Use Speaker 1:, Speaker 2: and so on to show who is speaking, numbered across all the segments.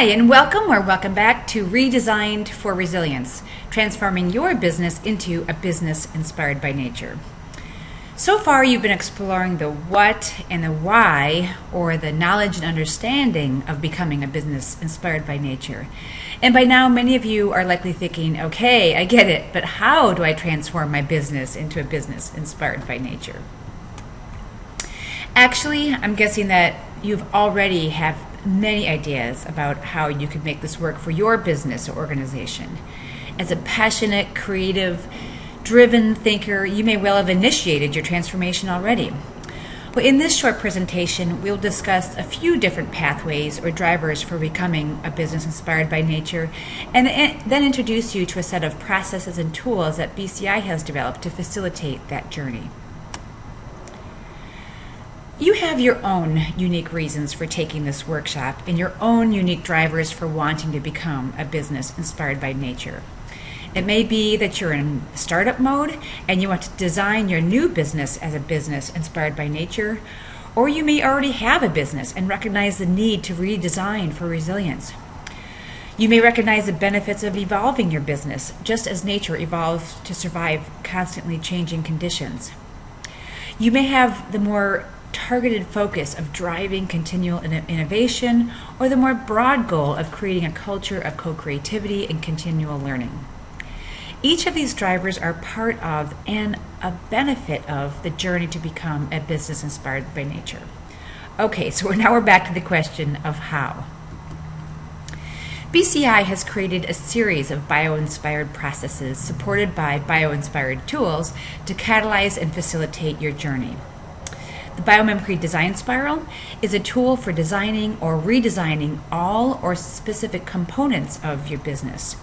Speaker 1: Hi, and welcome or welcome back to Redesigned for Resilience, transforming your business into a business inspired by nature. So far, you've been exploring the what and the why, or the knowledge and understanding of becoming a business inspired by nature. And by now, many of you are likely thinking, okay, I get it, but how do I transform my business into a business inspired by nature? Actually, I'm guessing that you've already have many ideas about how you could make this work for your business or organization. As a passionate, creative, driven thinker, you may well have initiated your transformation already. Well, in this short presentation, we'll discuss a few different pathways or drivers for becoming a business inspired by nature, and then introduce you to a set of processes and tools that BCI has developed to facilitate that journey. You have your own unique reasons for taking this workshop and your own unique drivers for wanting to become a business inspired by nature. It may be that you're in startup mode and you want to design your new business as a business inspired by nature, or you may already have a business and recognize the need to redesign for resilience. You may recognize the benefits of evolving your business, just as nature evolves to survive constantly changing conditions. You may have the more targeted focus of driving continual innovation, or the more broad goal of creating a culture of co-creativity and continual learning. Each of these drivers are part of and a benefit of the journey to become a business inspired by nature. Okay, so now we're back to the question of how. BCI has created a series of bio-inspired processes supported by bio-inspired tools to catalyze and facilitate your journey. The Biomimicry Design Spiral is a tool for designing or redesigning all or specific components of your business.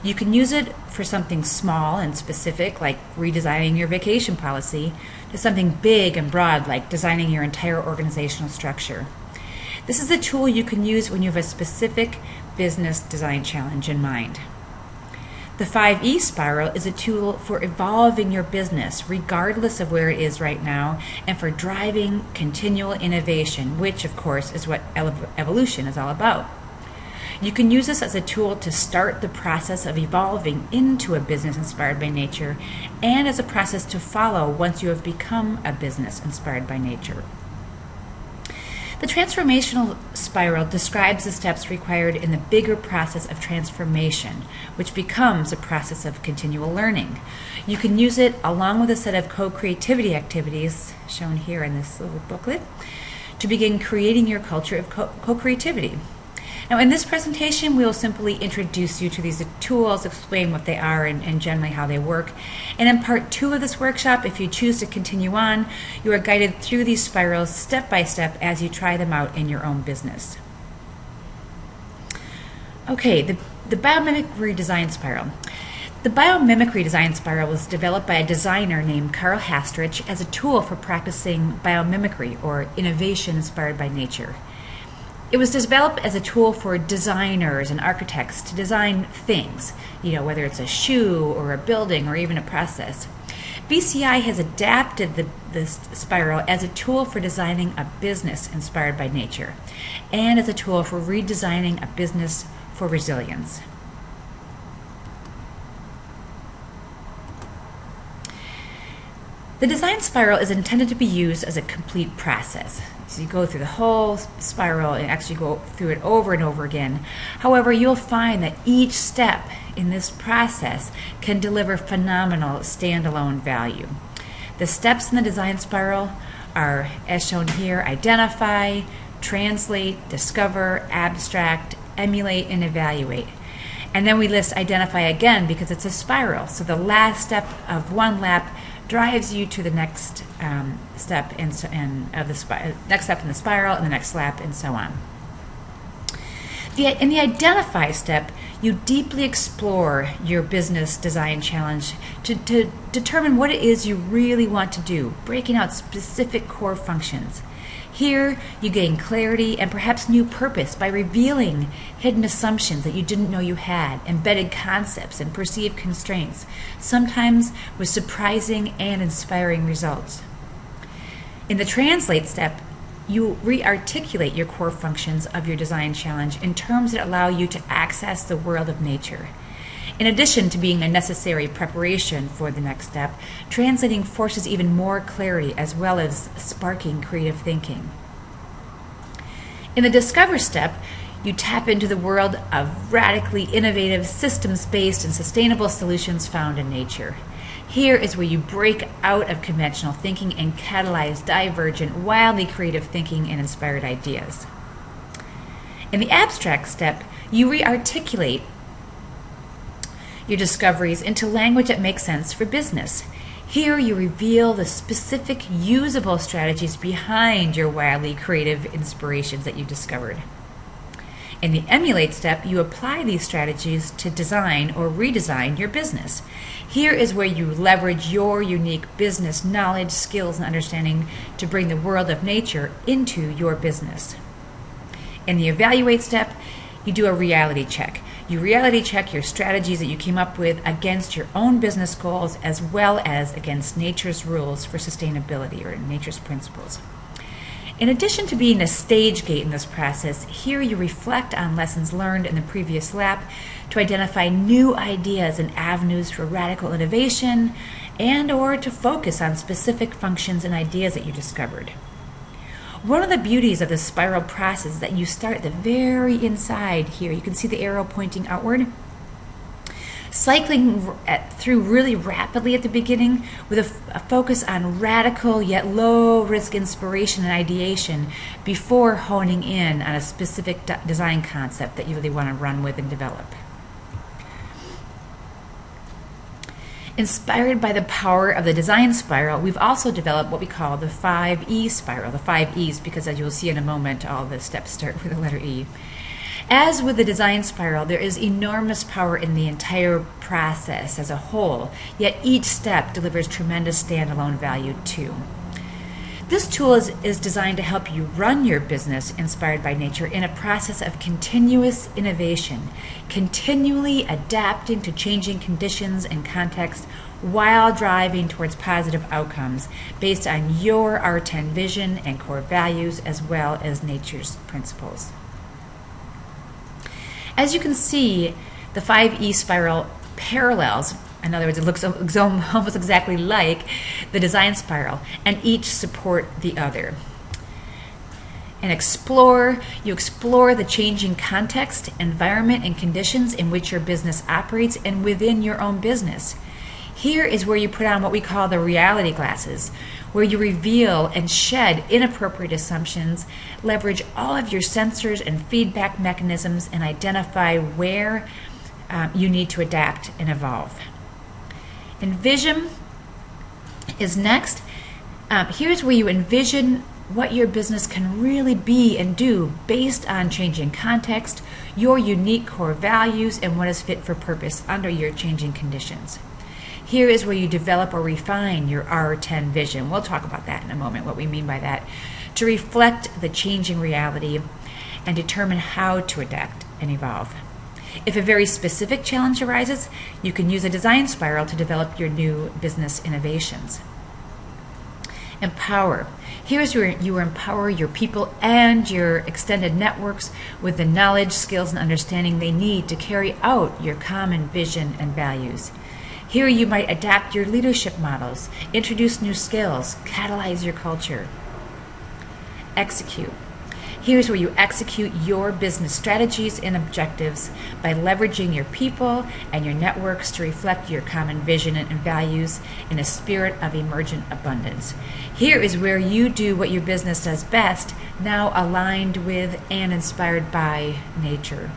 Speaker 1: You can use it for something small and specific, like redesigning your vacation policy, to something big and broad, like designing your entire organizational structure. This is a tool you can use when you have a specific business design challenge in mind. The 5E Spiral is a tool for evolving your business regardless of where it is right now, and for driving continual innovation, which of course is what evolution is all about. You can use this as a tool to start the process of evolving into a business inspired by nature, and as a process to follow once you have become a business inspired by nature. The transformational spiral describes the steps required in the bigger process of transformation, which becomes a process of continual learning. You can use it along with a set of co-creativity activities, shown here in this little booklet, to begin creating your culture of co-creativity. Now, in this presentation, we will simply introduce you to these tools, explain what they are and generally how they work. And in part 2 of this workshop, if you choose to continue on, you are guided through these spirals step by step as you try them out in your own business. Okay, the Biomimicry Design Spiral. The Biomimicry Design Spiral was developed by a designer named Carl Hastrich as a tool for practicing biomimicry, or innovation inspired by nature. It was developed as a tool for designers and architects to design things, whether it's a shoe or a building or even a process. BCI has adapted this spiral as a tool for designing a business inspired by nature, and as a tool for redesigning a business for resilience. The design spiral is intended to be used as a complete process. So you go through the whole spiral and actually go through it over and over again. However, you'll find that each step in this process can deliver phenomenal standalone value. The steps in the design spiral are, as shown here, identify, translate, discover, abstract, emulate, and evaluate. And then we list identify again because it's a spiral. So the last step of one lap drives you to the next step in the spiral, and the next lap, and so on. In the identify step, you deeply explore your business design challenge to determine what it is you really want to do, breaking out specific core functions. Here, you gain clarity and perhaps new purpose by revealing hidden assumptions that you didn't know you had, embedded concepts and perceived constraints, sometimes with surprising and inspiring results. In the translate step, you re-articulate your core functions of your design challenge in terms that allow you to access the world of nature. In addition to being a necessary preparation for the next step, translating forces even more clarity as well as sparking creative thinking. In the discover step, you tap into the world of radically innovative, systems-based, and sustainable solutions found in nature. Here is where you break out of conventional thinking and catalyze divergent, wildly creative thinking and inspired ideas. In the abstract step, you re-articulate your discoveries into language that makes sense for business. Here you reveal the specific, usable strategies behind your wildly creative inspirations that you discovered. In the emulate step, you apply these strategies to design or redesign your business. Here is where you leverage your unique business knowledge, skills, and understanding to bring the world of nature into your business. In the evaluate step, you do a reality check. You reality check your strategies that you came up with against your own business goals as well as against nature's rules for sustainability or nature's principles. In addition to being a stage gate in this process, here you reflect on lessons learned in the previous lap to identify new ideas and avenues for radical innovation and or to focus on specific functions and ideas that you discovered. One of the beauties of the spiral process is that you start at the very inside here. You can see the arrow pointing outward. Cycling through really rapidly at the beginning with a focus on radical yet low-risk inspiration and ideation before honing in on a specific design concept that you really want to run with and develop. Inspired by the power of the design spiral, we've also developed what we call the 5E spiral, the 5 E's, because as you'll see in a moment, all the steps start with the letter E. As with the design spiral, there is enormous power in the entire process as a whole, yet each step delivers tremendous standalone value too. This tool is designed to help you run your business inspired by nature in a process of continuous innovation, continually adapting to changing conditions and context while driving towards positive outcomes based on your R10 vision and core values as well as nature's principles. As you can see, the 5E spiral parallels, in other words, it looks almost exactly like the design spiral, and each support the other. And you explore the changing context, environment, and conditions in which your business operates and within your own business. Here is where you put on what we call the reality glasses, where you reveal and shed inappropriate assumptions, leverage all of your sensors and feedback mechanisms, and identify where you need to adapt and evolve. Envision is next. Here's where you envision what your business can really be and do based on changing context, your unique core values, and what is fit for purpose under your changing conditions. Here is where you develop or refine your R10 vision. We'll talk about that in a moment, what we mean by that, to reflect the changing reality and determine how to adapt and evolve. If a very specific challenge arises, you can use a design spiral to develop your new business innovations. Empower. Here's where you empower your people and your extended networks with the knowledge, skills, and understanding they need to carry out your common vision and values. Here you might adapt your leadership models, introduce new skills, catalyze your culture. Execute. Here's where you execute your business strategies and objectives by leveraging your people and your networks to reflect your common vision and values in a spirit of emergent abundance. Here is where you do what your business does best, now aligned with and inspired by nature.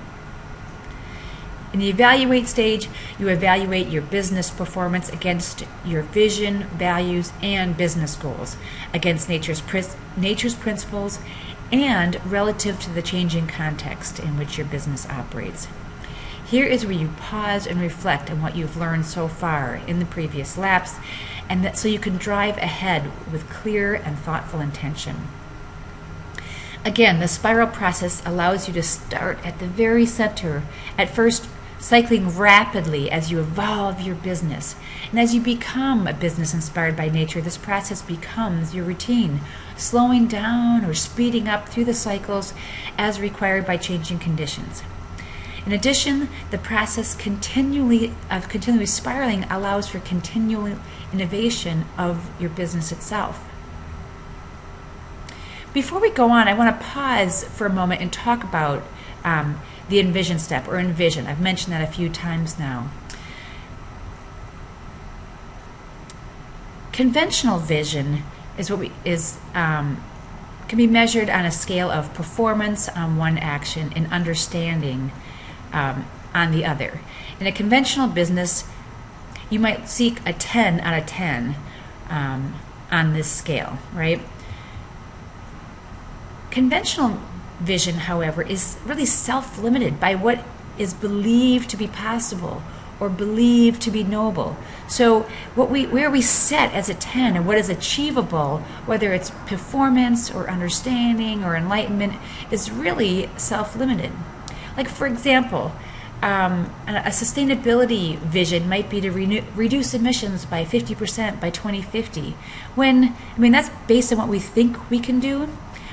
Speaker 1: In the evaluate stage, you evaluate your business performance against your vision, values, and business goals, against nature's principles, and relative to the changing context in which your business operates. Here is where you pause and reflect on what you've learned so far in the previous laps, and so you can drive ahead with clear and thoughtful intention. Again, the spiral process allows you to start at the very center, at first cycling rapidly as you evolve your business. And as you become a business inspired by nature, this process becomes your routine, slowing down or speeding up through the cycles as required by changing conditions. In addition, the process continually spiraling allows for continual innovation of your business itself. Before we go on, I want to pause for a moment and talk about the envision step, or envision. I've mentioned that a few times now. Conventional vision can be measured on a scale of performance on one action and understanding on the other. In a conventional business, you might seek a 10 out of 10 on this scale, right? Conventional vision, however, is really self-limited by what is believed to be possible or believed to be noble. So where we set as a 10 and what is achievable, whether it's performance or understanding or enlightenment, is really self-limited. Like, for example, a sustainability vision might be to reduce emissions by 50% by 2050. That's based on what we think we can do.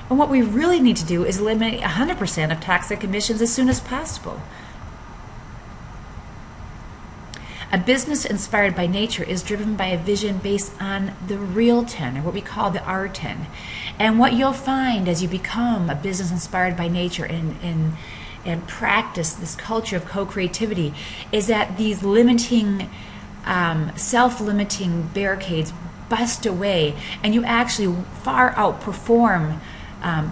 Speaker 1: And what we really need to do is eliminate 100% of toxic emissions as soon as possible. A business inspired by nature is driven by a vision based on the real 10, or what we call the R10. And what you'll find as you become a business inspired by nature and practice this culture of co-creativity is that these limiting, self-limiting barricades bust away, and you actually far outperform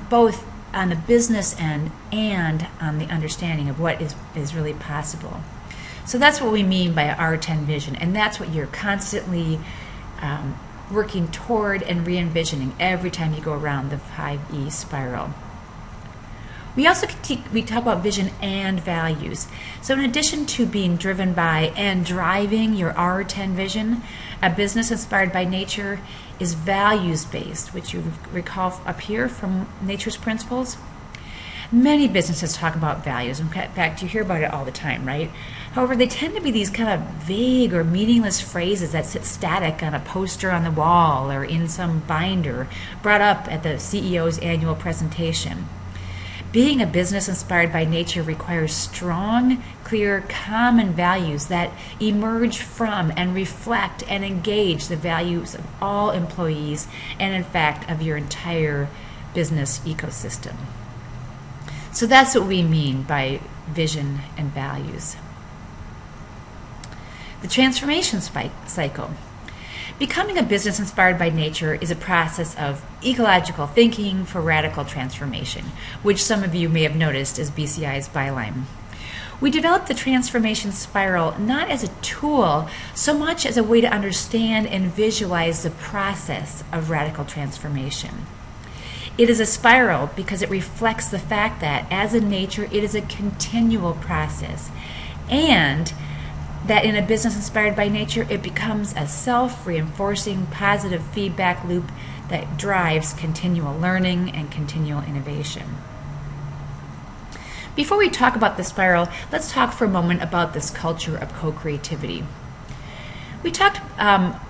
Speaker 1: both on the business end and on the understanding of what is really possible. So that's what we mean by R10 vision, and that's what you're constantly working toward and re-envisioning every time you go around the 5E spiral. We also talk about vision and values. So in addition to being driven by and driving your R10 vision, a business inspired by nature is values-based, which you recall up here from Nature's Principles. Many businesses talk about values. In fact, you hear about it all the time, right? However, they tend to be these kind of vague or meaningless phrases that sit static on a poster on the wall or in some binder brought up at the CEO's annual presentation. Being a business inspired by nature requires strong, clear, common values that emerge from and reflect and engage the values of all employees and, in fact, of your entire business ecosystem. So that's what we mean by vision and values. The transformation cycle. Becoming a business inspired by nature is a process of ecological thinking for radical transformation, which some of you may have noticed is BCI's byline. We developed the transformation spiral not as a tool so much as a way to understand and visualize the process of radical transformation. It is a spiral because it reflects the fact that, as in nature, it is a continual process, and that in a business inspired by nature, it becomes a self-reinforcing positive feedback loop that drives continual learning and continual innovation. Before we talk about the spiral, let's talk for a moment about this culture of co-creativity. We talked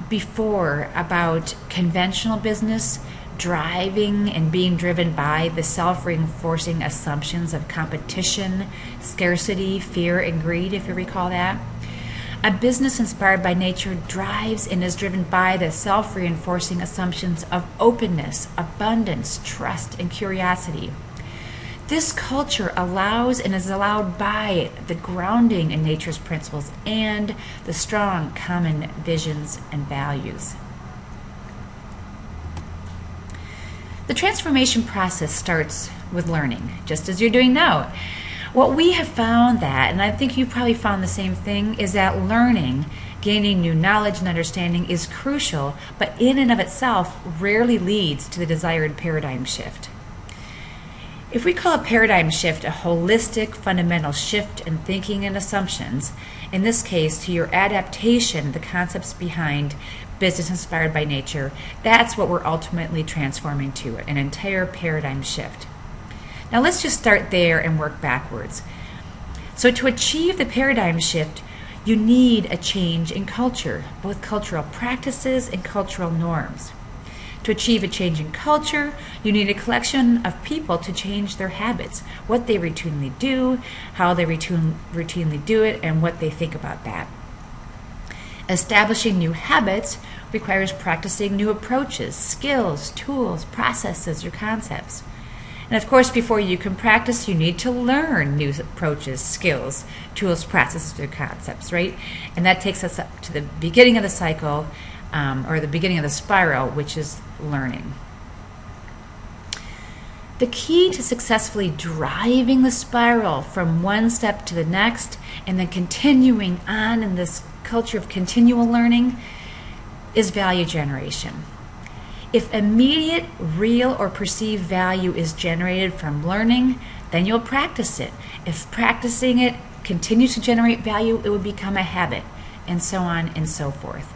Speaker 1: before about conventional business driving and being driven by the self-reinforcing assumptions of competition, scarcity, fear, and greed, if you recall that. A business inspired by nature drives and is driven by the self-reinforcing assumptions of openness, abundance, trust, and curiosity. This culture allows and is allowed by the grounding in nature's principles and the strong common visions and values. The transformation process starts with learning, just as you're doing now. What we have found that, and I think you probably found the same thing, is that learning, gaining new knowledge and understanding is crucial, but in and of itself rarely leads to the desired paradigm shift. If we call a paradigm shift a holistic, fundamental shift in thinking and assumptions, in this case to your adaptation, the concepts behind business inspired by nature, that's what we're ultimately transforming to, an entire paradigm shift. Now let's just start there and work backwards. So to achieve the paradigm shift, you need a change in culture, both cultural practices and cultural norms. To achieve a change in culture, you need a collection of people to change their habits, what they routinely do, how they routinely do it, and what they think about that. Establishing new habits requires practicing new approaches, skills, tools, processes, or concepts. And of course, before you can practice, you need to learn new approaches, skills, tools, processes, or concepts, right? And that takes us up to the beginning of the cycle, or the beginning of the spiral, which is learning. The key to successfully driving the spiral from one step to the next and then continuing on in this culture of continual learning is value generation. If immediate, real, or perceived value is generated from learning, then you'll practice it. If practicing it continues to generate value, it will become a habit, and so on and so forth.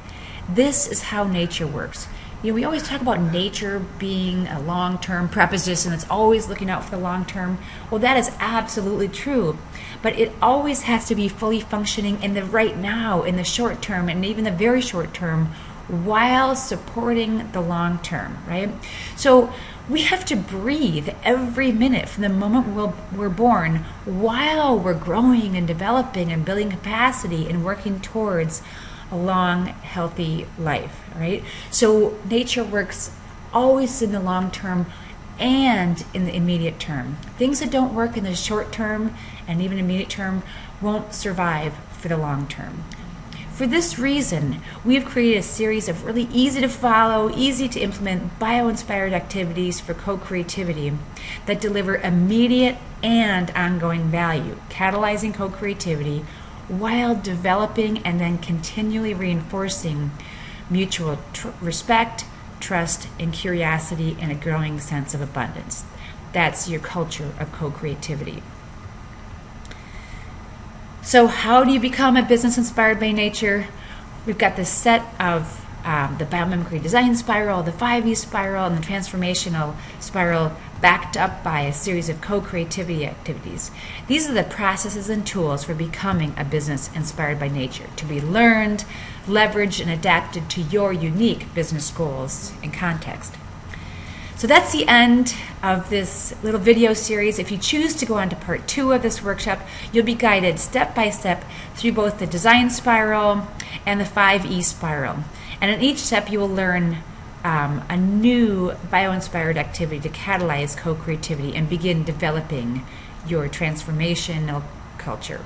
Speaker 1: This is how nature works. You know, we always talk about nature being a long-term proposition that's always looking out for the long term. Well, that is absolutely true, but it always has to be fully functioning in the right now, in the short term, and even the very short term, while supporting the long term, right? So we have to breathe every minute from the moment we're born while we're growing and developing and building capacity and working towards a long, healthy life, right? So nature works always in the long term and in the immediate term. Things that don't work in the short term and even immediate term won't survive for the long term. For this reason, we have created a series of really easy to follow, easy to implement bio-inspired activities for co-creativity that deliver immediate and ongoing value, catalyzing co-creativity while developing and then continually reinforcing mutual respect, trust, and curiosity, and a growing sense of abundance. That's your culture of co-creativity. So how do you become a business inspired by nature? We've got this set of the biomimicry design spiral, the 5E spiral, and the transformational spiral backed up by a series of co-creativity activities. These are the processes and tools for becoming a business inspired by nature, to be learned, leveraged, and adapted to your unique business goals and context. So that's the end of this little video series. If you choose to go on to part 2 of this workshop, you'll be guided step by step through both the design spiral and the 5E spiral. And in each step, you will learn a new bio-inspired activity to catalyze co-creativity and begin developing your transformational culture.